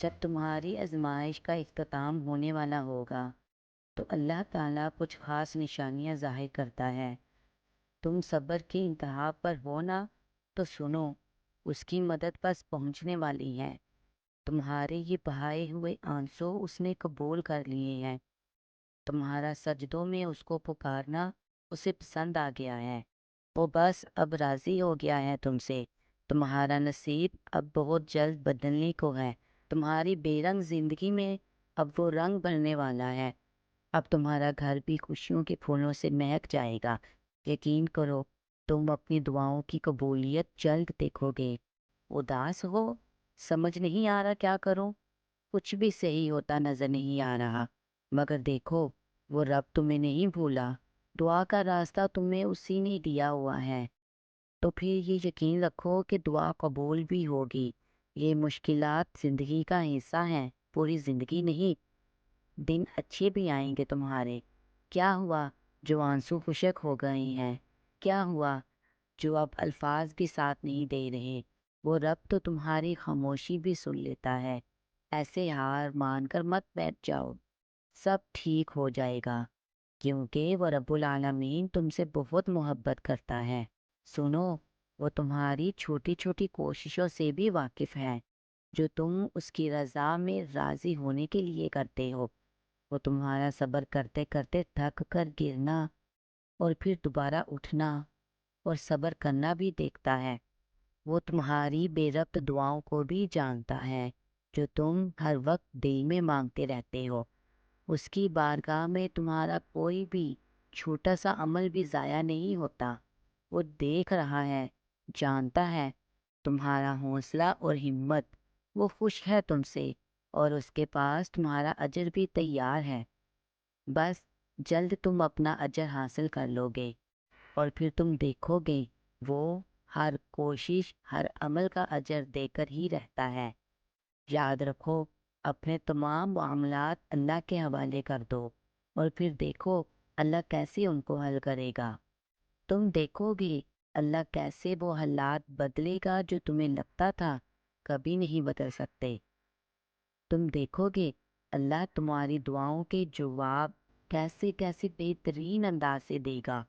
جب تمہاری آزمائش کا اختتام ہونے والا ہوگا تو اللہ تعالیٰ کچھ خاص نشانیاں ظاہر کرتا ہے۔ تم صبر کی انتہا پر ہو نا، تو سنو، اس کی مدد بس پہنچنے والی ہے۔ تمہارے یہ بہائے ہوئے آنسو اس نے قبول کر لیے ہیں۔ تمہارا سجدوں میں اس کو پکارنا اسے پسند آ گیا ہے۔ وہ بس اب راضی ہو گیا ہے تم سے۔ تمہارا نصیب اب بہت جلد بدلنے کو ہے۔ تمہاری بے رنگ زندگی میں اب وہ رنگ بھرنے والا ہے۔ اب تمہارا گھر بھی خوشیوں کے پھولوں سے مہک جائے گا۔ یقین کرو، تم اپنی دعاؤں کی قبولیت جلد دیکھو گے۔ اداس ہو، سمجھ نہیں آ رہا کیا کرو، کچھ بھی صحیح ہوتا نظر نہیں آ رہا، مگر دیکھو، وہ رب تمہیں نہیں بھولا۔ دعا کا راستہ تمہیں اسی نے دیا ہوا ہے۔ تو پھر یہ یقین رکھو کہ دعا قبول بھی ہوگی۔ یہ مشکلات زندگی کا حصہ ہیں، پوری زندگی نہیں۔ دن اچھے بھی آئیں گے تمہارے۔ کیا ہوا جو آنسو خشک ہو گئے ہیں؟ کیا ہوا جو اب الفاظ بھی ساتھ نہیں دے رہے؟ وہ رب تو تمہاری خاموشی بھی سن لیتا ہے۔ ایسے ہار مان کر مت بیٹھ جاؤ، سب ٹھیک ہو جائے گا، کیونکہ وہ رب العالمین تم سے بہت محبت کرتا ہے۔ سنو، وہ تمہاری چھوٹی چھوٹی کوششوں سے بھی واقف ہے، جو تم اس کی رضا میں راضی ہونے کے لیے کرتے ہو۔ وہ تمہارا صبر کرتے کرتے تھک کر گرنا اور پھر دوبارہ اٹھنا اور صبر کرنا بھی دیکھتا ہے۔ وہ تمہاری بے ربط دعاؤں کو بھی جانتا ہے، جو تم ہر وقت دل میں مانگتے رہتے ہو۔ اس کی بارگاہ میں تمہارا کوئی بھی چھوٹا سا عمل بھی ضائع نہیں ہوتا۔ وہ دیکھ رہا ہے، جانتا ہے تمہارا حوصلہ اور ہمت۔ وہ خوش ہے تم سے، اور اس کے پاس تمہارا اجر بھی تیار ہے۔ بس جلد تم اپنا اجر حاصل کر لو گے، اور پھر تم دیکھو گے وہ ہر کوشش، ہر عمل کا اجر دے کر ہی رہتا ہے۔ یاد رکھو، اپنے تمام معاملات اللہ کے حوالے کر دو، اور پھر دیکھو اللہ کیسے ان کو حل کرے گا۔ تم دیکھو گے اللہ کیسے وہ حالات بدلے گا جو تمہیں لگتا تھا کبھی نہیں بدل سکتے۔ تم دیکھو گے اللہ تمہاری دعاؤں کے جواب کیسے کیسے بہترین انداز سے دے گا۔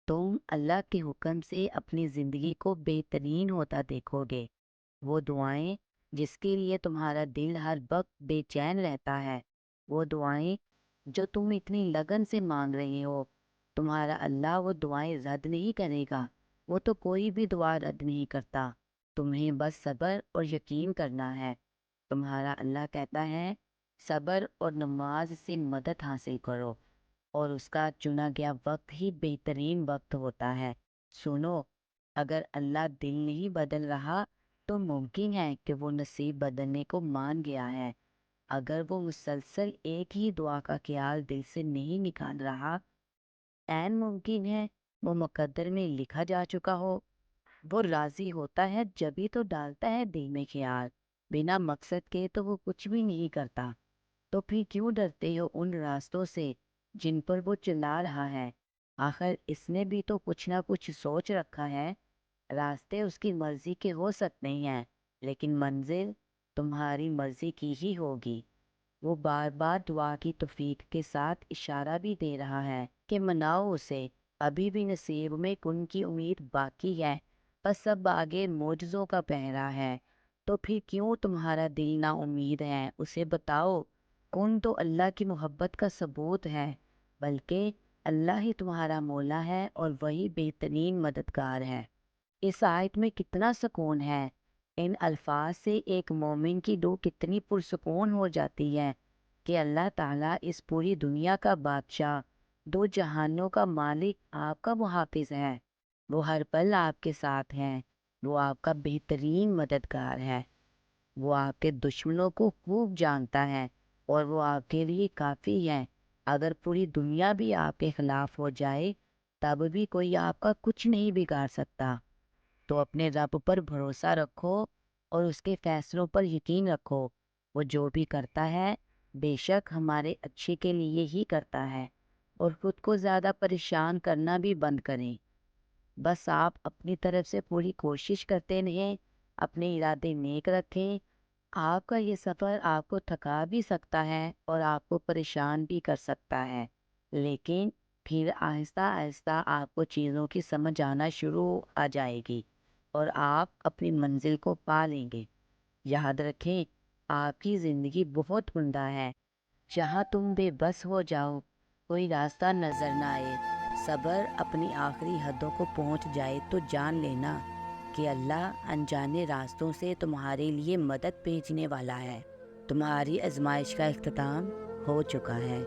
تم اللہ کے حکم سے اپنی زندگی کو بہترین ہوتا دیکھو گے۔ وہ دعائیں جس کے لیے تمہارا دل ہر وقت بے چین رہتا ہے، وہ دعائیں جو تم اتنی لگن سے مانگ رہے ہو، تمہارا اللہ وہ دعائیں رد نہیں کرے گا۔ وہ تو کوئی بھی دعا رد نہیں کرتا۔ تمہیں بس صبر اور یقین کرنا ہے۔ تمہارا اللہ کہتا ہے، صبر اور نماز سے مدد حاصل کرو، اور اس کا چنا گیا وقت ہی بہترین وقت ہوتا ہے۔ سنو، اگر اللہ دل نہیں بدل رہا تو ممکن ہے کہ وہ نصیب بدلنے کو مان گیا ہے۔ اگر وہ مسلسل ایک ہی دعا کا خیال دل سے نہیں نکال رہا، عین ممکن ہے وہ مقدر میں لکھا جا چکا ہو۔ وہ راضی ہوتا ہے جبھی تو ڈالتا ہے دل میں خیال، بنا مقصد کے تو وہ کچھ بھی نہیں کرتا۔ تو پھر کیوں ڈرتے ہو ان راستوں سے جن پر وہ چلا رہا ہے؟ آخر اس نے بھی تو کچھ نہ کچھ سوچ رکھا ہے۔ راستے اس کی مرضی کے ہو سکتے ہیں، لیکن منزل تمہاری مرضی کی ہی ہوگی۔ وہ بار بار دعا کی توفیق کے ساتھ اشارہ بھی دے رہا ہے کہ مناؤ اسے، ابھی بھی نصیب میں کن کی امید باقی ہے، بس سب آگے معجزوں کا پہرا ہے۔ تو پھر کیوں تمہارا دل نا امید ہے؟ اسے بتاؤ، کن تو اللہ کی محبت کا ثبوت ہے، بلکہ اللہ ہی تمہارا مولا ہے اور وہی بہترین مددگار ہے۔ اس آیت میں کتنا سکون ہے! ان الفاظ سے ایک مومن کی روح کتنی پرسکون ہو جاتی ہے کہ اللہ تعالیٰ اس پوری دنیا کا بادشاہ، دو جہانوں کا مالک آپ کا محافظ ہے۔ وہ ہر پل آپ کے ساتھ ہیں، وہ آپ کا بہترین مددگار ہے۔ وہ آپ کے دشمنوں کو خوب جانتا ہے، اور وہ آپ کے لیے کافی ہے۔ اگر پوری دنیا بھی آپ کے خلاف ہو جائے تب بھی کوئی آپ کا کچھ نہیں بگاڑ سکتا۔ تو اپنے رب پر بھروسہ رکھو اور اس کے فیصلوں پر یقین رکھو۔ وہ جو بھی کرتا ہے بے شک ہمارے اچھے کے لیے ہی کرتا ہے، اور خود کو زیادہ پریشان کرنا بھی بند کریں۔ بس آپ اپنی طرف سے پوری کوشش کرتے رہیں، اپنے ارادے نیک رکھیں، آپ کا یہ سفر آپ کو تھکا بھی سکتا ہے اور آپ کو پریشان بھی کر سکتا ہے، لیکن پھر آہستہ آہستہ آپ کو چیزوں کی سمجھ آنا شروع آ جائے گی اور آپ اپنی منزل کو پا لیں گے۔ یاد رکھیں، آپ کی زندگی بہت عمدہ ہے۔ جہاں تم بے بس ہو جاؤ، کوئی راستہ نظر نہ آئے، صبر اپنی آخری حدوں کو پہنچ جائے تو جان لینا کہ اللہ انجانے راستوں سے تمہارے لیے مدد بھیجنے والا ہے۔ تمہاری آزمائش کا اختتام ہو چکا ہے۔